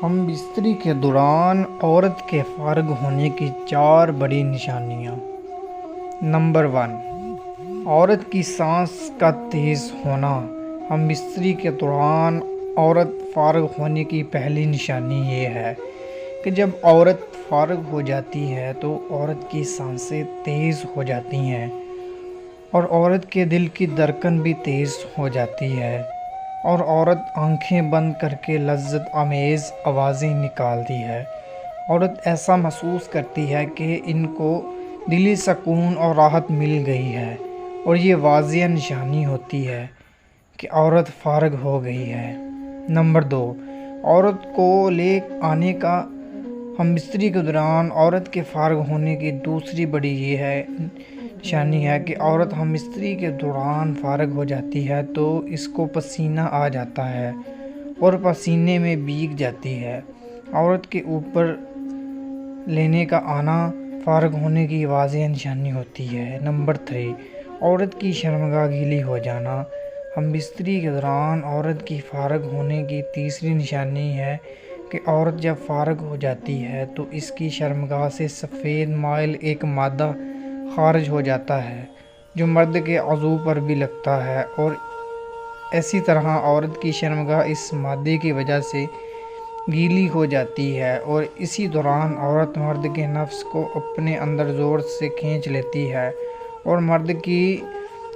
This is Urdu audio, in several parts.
ہم بستری کے دوران عورت کے فارغ ہونے کی 4 بڑی نشانیاں۔ نمبر 1، عورت کی سانس کا تیز ہونا۔ ہم بستری کے دوران عورت فارغ ہونے کی پہلی نشانی یہ ہے کہ جب عورت فارغ ہو جاتی ہے تو عورت کی سانسیں تیز ہو جاتی ہیں اور عورت کے دل کی دھڑکن بھی تیز ہو جاتی ہے اور عورت آنکھیں بند کر کے لذت آمیز آوازیں نکالتی ہے۔ عورت ایسا محسوس کرتی ہے کہ ان کو دلی سکون اور راحت مل گئی ہے اور یہ واضح نشانی ہوتی ہے کہ عورت فارغ ہو گئی ہے۔ نمبر 2، عورت کو لے آنے کا۔ ہم بستری کے دوران عورت کے فارغ ہونے کی دوسری بڑی نشانی ہے کہ عورت ہم بستری کے دوران فارغ ہو جاتی ہے تو اس کو پسینہ آ جاتا ہے اور پسینے میں بھیگ جاتی ہے۔ عورت کے اوپر لینے کا آنا فارغ ہونے کی واضح نشانی ہوتی ہے۔ نمبر 3، عورت کی شرمگاہ گیلی ہو جانا۔ ہم بستری کے دوران عورت کی فارغ ہونے کی تیسری نشانی ہے کہ عورت جب فارغ ہو جاتی ہے تو اس کی شرمگاہ سے سفید مائل ایک مادہ خارج ہو جاتا ہے جو مرد کے عضو پر بھی لگتا ہے اور اسی طرح عورت کی شرمگاہ اس مادے کی وجہ سے گیلی ہو جاتی ہے اور اسی دوران عورت مرد کے نفس کو اپنے اندر زور سے کھینچ لیتی ہے اور مرد کی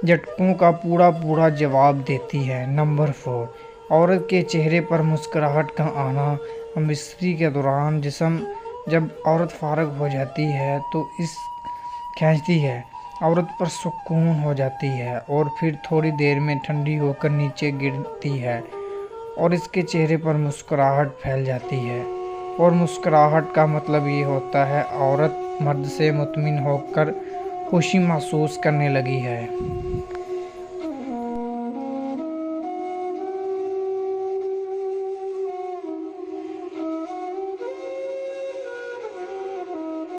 جھٹکوں کا پورا جواب دیتی ہے۔ نمبر 4، عورت کے چہرے پر مسکراہٹ کا آنا۔ ہم بستری کے دوران جب عورت فارغ ہو جاتی ہے تو اس کھینچتی ہے، عورت پر سکون ہو جاتی ہے اور پھر تھوڑی دیر میں ٹھنڈی ہو کر نیچے گرتی ہے اور اس کے چہرے پر مسکراہٹ پھیل جاتی ہے اور مسکراہٹ کا مطلب یہ ہوتا ہے عورت مرد سے مطمئن ہو کر خوشی محسوس کرنے لگی ہے۔